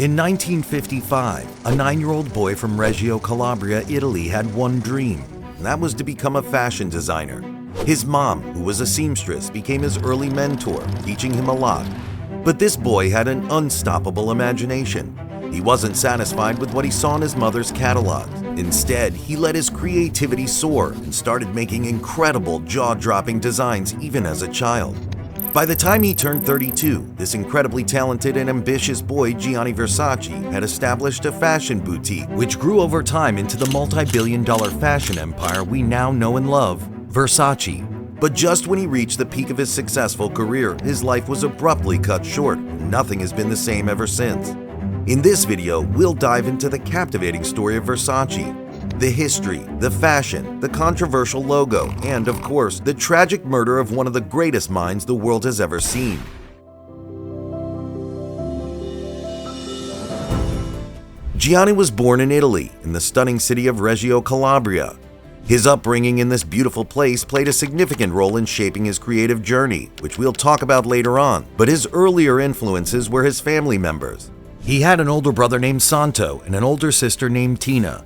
In 1955, a 9-year-old boy from Reggio Calabria, Italy had one dream, and that was to become a fashion designer. His mom, who was a seamstress, became his early mentor, teaching him a lot. But this boy had an unstoppable imagination. He wasn't satisfied with what he saw in his mother's catalogs. Instead, he let his creativity soar and started making incredible, jaw-dropping designs even as a child. By the time he turned 32, this incredibly talented and ambitious boy, Gianni Versace, had established a fashion boutique, which grew over time into the multi-billion-dollar fashion empire we now know and love, Versace. But just when he reached the peak of his successful career, his life was abruptly cut short, and nothing has been the same ever since. In this video, we'll dive into the captivating story of Versace, the history, the fashion, the controversial logo, and, of course, the tragic murder of one of the greatest minds the world has ever seen. Gianni was born in Italy, in the stunning city of Reggio Calabria. His upbringing in this beautiful place played a significant role in shaping his creative journey, which we'll talk about later on, but his earlier influences were his family members. He had an older brother named Santo and an older sister named Tina.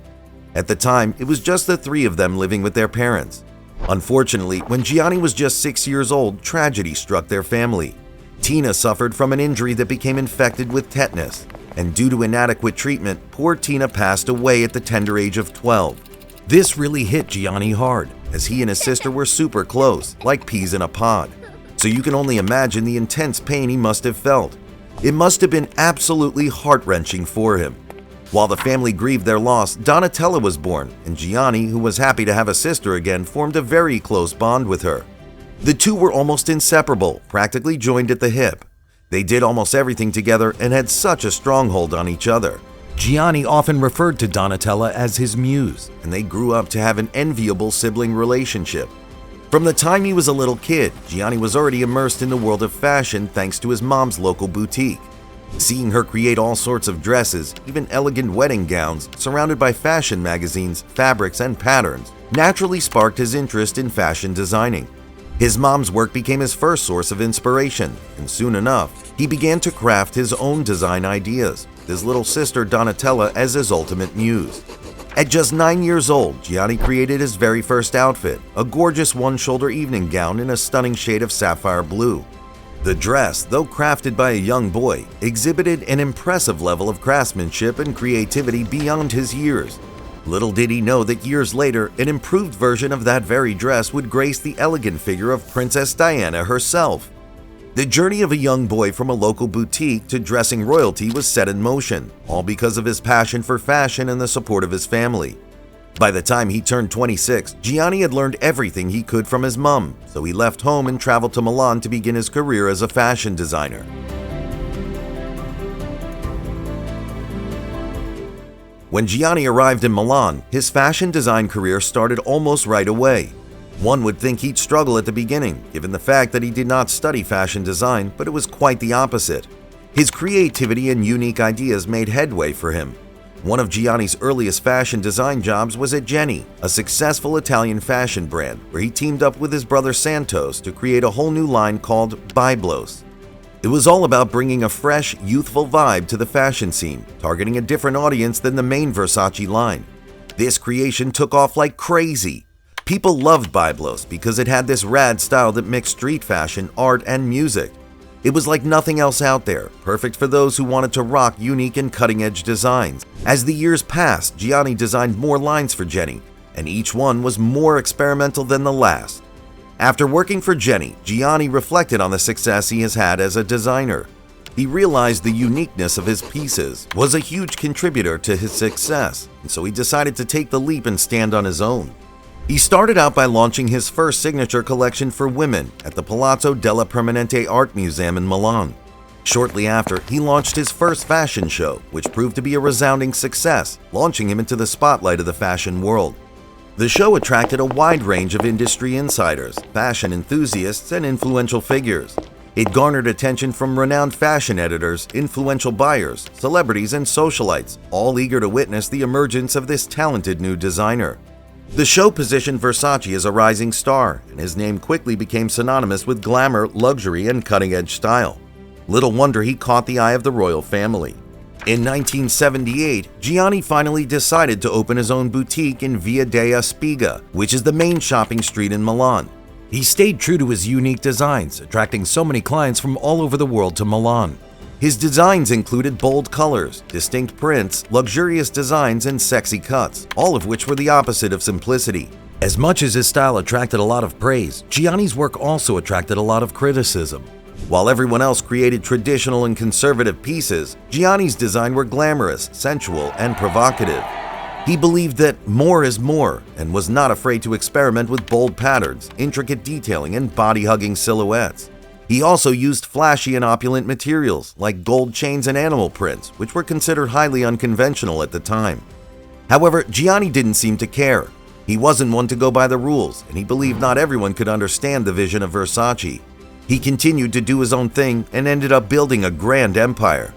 At the time, it was just the three of them living with their parents. Unfortunately, when Gianni was just 6 years old, tragedy struck their family. Tina suffered from an injury that became infected with tetanus, and due to inadequate treatment, poor Tina passed away at the tender age of 12. This really hit Gianni hard, as he and his sister were super close, like peas in a pod. So you can only imagine the intense pain he must have felt. It must have been absolutely heart-wrenching for him. While the family grieved their loss, Donatella was born, and Gianni, who was happy to have a sister again, formed a very close bond with her. The two were almost inseparable, practically joined at the hip. They did almost everything together and had such a stronghold on each other. Gianni often referred to Donatella as his muse, and they grew up to have an enviable sibling relationship. From the time he was a little kid, Gianni was already immersed in the world of fashion thanks to his mom's local boutique. Seeing her create all sorts of dresses, even elegant wedding gowns, surrounded by fashion magazines, fabrics, and patterns, naturally sparked his interest in fashion designing. His mom's work became his first source of inspiration, and soon enough, he began to craft his own design ideas, with his little sister Donatella as his ultimate muse. At just 9 years old, Gianni created his very first outfit, a gorgeous one-shoulder evening gown in a stunning shade of sapphire blue. The dress, though crafted by a young boy, exhibited an impressive level of craftsmanship and creativity beyond his years. Little did he know that years later, an improved version of that very dress would grace the elegant figure of Princess Diana herself. The journey of a young boy from a local boutique to dressing royalty was set in motion, all because of his passion for fashion and the support of his family. By the time he turned 26, Gianni had learned everything he could from his mom, so he left home and traveled to Milan to begin his career as a fashion designer. When Gianni arrived in Milan, his fashion design career started almost right away. One would think he'd struggle at the beginning, given the fact that he did not study fashion design, but it was quite the opposite. His creativity and unique ideas made headway for him. One of Gianni's earliest fashion design jobs was at Gianni, a successful Italian fashion brand, where he teamed up with his brother Santos to create a whole new line called Byblos. It was all about bringing a fresh, youthful vibe to the fashion scene, targeting a different audience than the main Versace line. This creation took off like crazy. People loved Byblos because it had this rad style that mixed street fashion, art, and music. It was like nothing else out there, perfect for those who wanted to rock unique and cutting-edge designs. As the years passed, Gianni designed more lines for Gianni, and each one was more experimental than the last. After working for Gianni reflected on the success he has had as a designer. He realized the uniqueness of his pieces was a huge contributor to his success, and so he decided to take the leap and stand on his own. He started out by launching his first signature collection for women at the Palazzo della Permanente Art Museum in Milan. Shortly after, he launched his first fashion show, which proved to be a resounding success, launching him into the spotlight of the fashion world. The show attracted a wide range of industry insiders, fashion enthusiasts, and influential figures. It garnered attention from renowned fashion editors, influential buyers, celebrities, and socialites, all eager to witness the emergence of this talented new designer. The show positioned Versace as a rising star, and his name quickly became synonymous with glamour, luxury, and cutting-edge style. Little wonder he caught the eye of the royal family. In 1978, Gianni finally decided to open his own boutique in Via della Spiga, which is the main shopping street in Milan. He stayed true to his unique designs, attracting so many clients from all over the world to Milan. His designs included bold colors, distinct prints, luxurious designs, and sexy cuts, all of which were the opposite of simplicity. As much as his style attracted a lot of praise, Gianni's work also attracted a lot of criticism. While everyone else created traditional and conservative pieces, Gianni's design were glamorous, sensual, and provocative. He believed that more is more and was not afraid to experiment with bold patterns, intricate detailing, and body-hugging silhouettes. He also used flashy and opulent materials like gold chains and animal prints, which were considered highly unconventional at the time. However, Gianni didn't seem to care. He wasn't one to go by the rules, and he believed not everyone could understand the vision of Versace. He continued to do his own thing and ended up building a grand empire.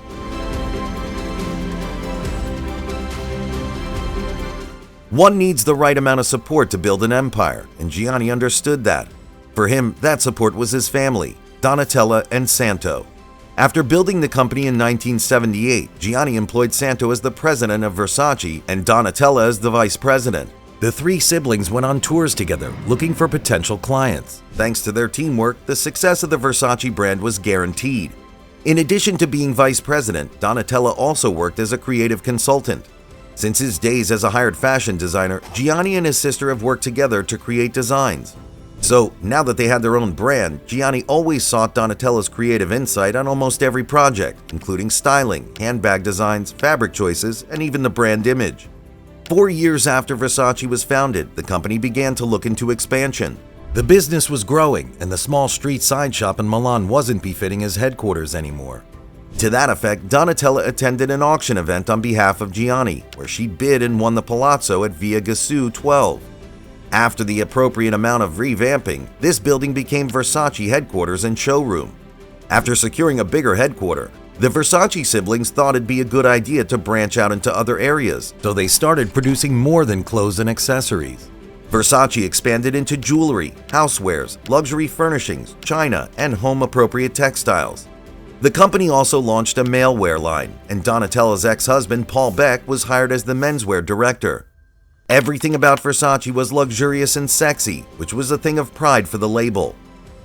One needs the right amount of support to build an empire, and Gianni understood that. For him, that support was his family, Donatella and Santo. After building the company in 1978, Gianni employed Santo as the president of Versace and Donatella as the vice president. The three siblings went on tours together, looking for potential clients. Thanks to their teamwork, the success of the Versace brand was guaranteed. In addition to being vice president, Donatella also worked as a creative consultant. Since his days as a hired fashion designer, Gianni and his sister have worked together to create designs. So, now that they had their own brand, Gianni always sought Donatella's creative insight on almost every project, including styling, handbag designs, fabric choices, and even the brand image. 4 years after Versace was founded, the company began to look into expansion. The business was growing, and the small street side shop in Milan wasn't befitting his headquarters anymore. To that effect, Donatella attended an auction event on behalf of Gianni, where she bid and won the palazzo at Via Gesù 12. After the appropriate amount of revamping, this building became Versace headquarters and showroom. After securing a bigger headquarters, the Versace siblings thought it'd be a good idea to branch out into other areas, so they started producing more than clothes and accessories. Versace expanded into jewelry, housewares, luxury furnishings, china, and home-appropriate textiles. The company also launched a male wear line, and Donatella's ex-husband, Paul Beck, was hired as the menswear director. Everything about Versace was luxurious and sexy, which was a thing of pride for the label.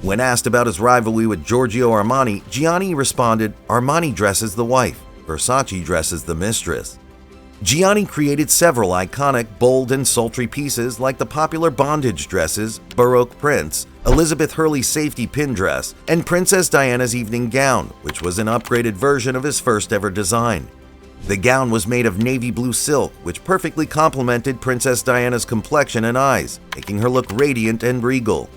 When asked about his rivalry with Giorgio Armani, Gianni responded, "Armani dresses the wife, Versace dresses the mistress." Gianni created several iconic, bold, and sultry pieces like the popular bondage dresses, Baroque prints, Elizabeth Hurley's safety pin dress, and Princess Diana's evening gown, which was an upgraded version of his first ever design. The gown was made of navy blue silk, which perfectly complemented Princess Diana's complexion and eyes, making her look radiant and regal.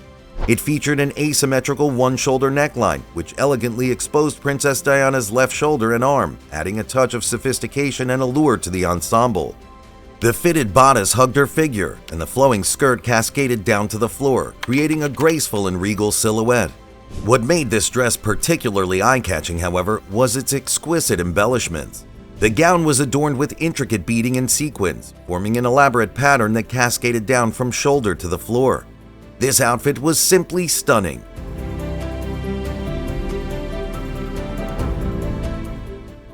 It featured an asymmetrical one-shoulder neckline, which elegantly exposed Princess Diana's left shoulder and arm, adding a touch of sophistication and allure to the ensemble. The fitted bodice hugged her figure, and the flowing skirt cascaded down to the floor, creating a graceful and regal silhouette. What made this dress particularly eye-catching, however, was its exquisite embellishments. The gown was adorned with intricate beading and sequins, forming an elaborate pattern that cascaded down from shoulder to the floor. This outfit was simply stunning.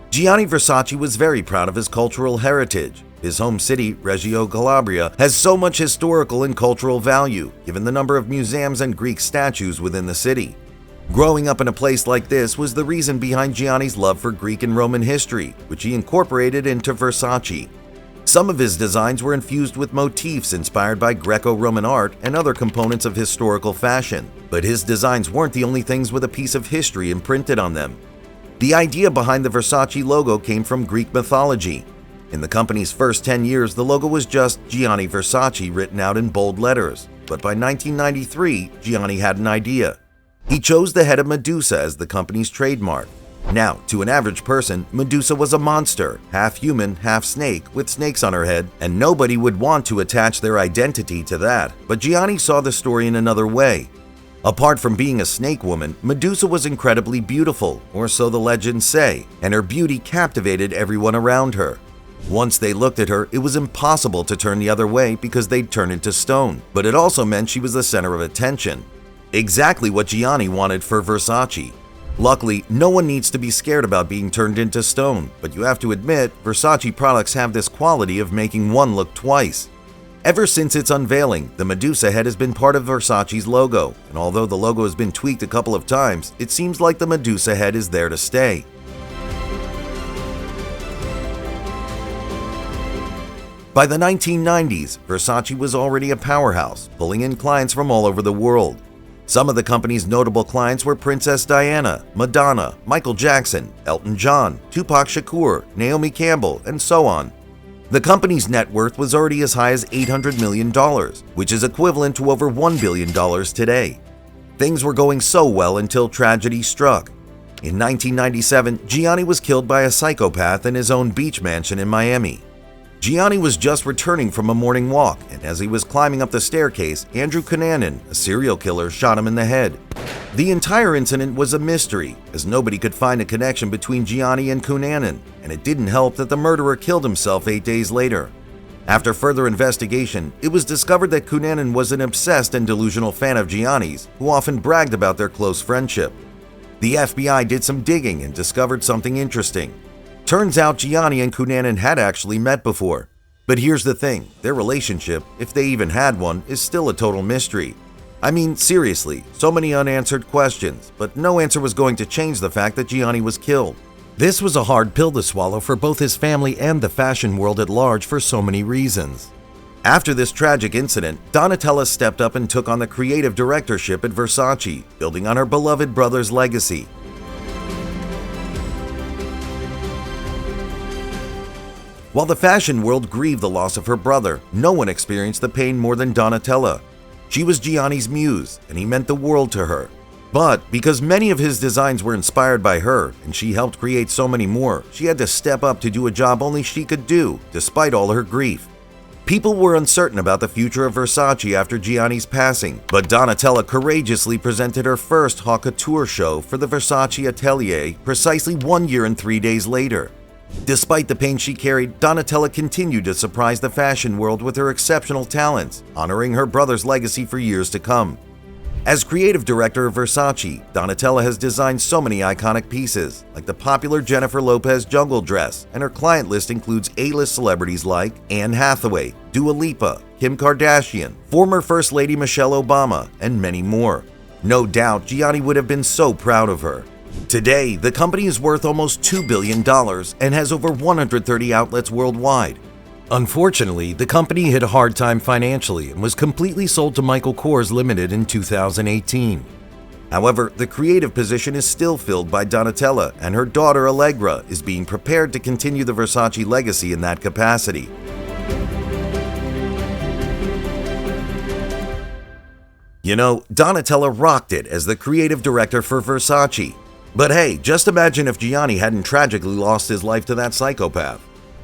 Gianni Versace was very proud of his cultural heritage. His home city, Reggio Calabria, has so much historical and cultural value, given the number of museums and Greek statues within the city. Growing up in a place like this was the reason behind Gianni's love for Greek and Roman history, which he incorporated into Versace. Some of his designs were infused with motifs inspired by Greco-Roman art and other components of historical fashion, but his designs weren't the only things with a piece of history imprinted on them. The idea behind the Versace logo came from Greek mythology. In the company's first 10 years, the logo was just Gianni Versace written out in bold letters, but by 1993, Gianni had an idea. He chose the head of Medusa as the company's trademark. Now, to an average person, Medusa was a monster, half human, half snake, with snakes on her head, and nobody would want to attach their identity to that. But Gianni saw the story in another way. Apart from being a snake woman, Medusa was incredibly beautiful, or so the legends say, and her beauty captivated everyone around her. Once they looked at her, it was impossible to turn the other way because they'd turn into stone, but it also meant she was the center of attention. Exactly what Gianni wanted for Versace. Luckily, no one needs to be scared about being turned into stone, but you have to admit, Versace products have this quality of making one look twice. Ever since its unveiling, the Medusa head has been part of Versace's logo, and although the logo has been tweaked a couple of times, it seems like the Medusa head is there to stay. By the 1990s, Versace was already a powerhouse, pulling in clients from all over the world. Some of the company's notable clients were Princess Diana, Madonna, Michael Jackson, Elton John, Tupac Shakur, Naomi Campbell, and so on. The company's net worth was already as high as $800 million, which is equivalent to over $1 billion today. Things were going so well until tragedy struck. In 1997, Gianni was killed by a psychopath in his own beach mansion in Miami. Gianni was just returning from a morning walk, and as he was climbing up the staircase, Andrew Cunanan, a serial killer, shot him in the head. The entire incident was a mystery, as nobody could find a connection between Gianni and Cunanan, and it didn't help that the murderer killed himself 8 days later. After further investigation, it was discovered that Cunanan was an obsessed and delusional fan of Gianni's, who often bragged about their close friendship. The FBI did some digging and discovered something interesting. Turns out Gianni and Cunanan had actually met before. But here's the thing, their relationship, if they even had one, is still a total mystery. I mean, seriously, so many unanswered questions, but no answer was going to change the fact that Gianni was killed. This was a hard pill to swallow for both his family and the fashion world at large for so many reasons. After this tragic incident, Donatella stepped up and took on the creative directorship at Versace, building on her beloved brother's legacy. While the fashion world grieved the loss of her brother, no one experienced the pain more than Donatella. She was Gianni's muse, and he meant the world to her. But because many of his designs were inspired by her, and she helped create so many more, she had to step up to do a job only she could do, despite all her grief. People were uncertain about the future of Versace after Gianni's passing, but Donatella courageously presented her first haute couture show for the Versace Atelier precisely 1 year and 3 days later. Despite the pain she carried, Donatella continued to surprise the fashion world with her exceptional talents, honoring her brother's legacy for years to come. As creative director of Versace, Donatella has designed so many iconic pieces, like the popular Jennifer Lopez jungle dress, and her client list includes A-list celebrities like Anne Hathaway, Dua Lipa, Kim Kardashian, former First Lady Michelle Obama, and many more. No doubt, Gianni would have been so proud of her. Today, the company is worth almost $2 billion and has over 130 outlets worldwide. Unfortunately, the company hit a hard time financially and was completely sold to Michael Kors Limited in 2018. However, the creative position is still filled by Donatella, and her daughter Allegra is being prepared to continue the Versace legacy in that capacity. You know, Donatella rocked it as the creative director for Versace. But hey, just imagine if Gianni hadn't tragically lost his life to that psychopath.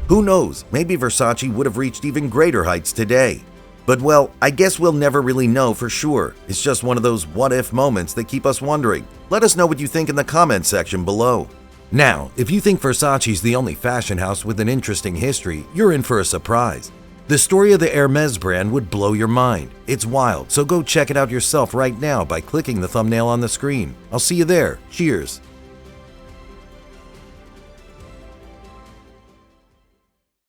Who knows, maybe Versace would have reached even greater heights today. But well, I guess we'll never really know for sure. It's just one of those what-if moments that keep us wondering. Let us know what you think in the comments section below. Now, if you think Versace's the only fashion house with an interesting history, you're in for a surprise. The story of the Hermes brand would blow your mind. It's wild, so go check it out yourself right now by clicking the thumbnail on the screen. I'll see you there. Cheers.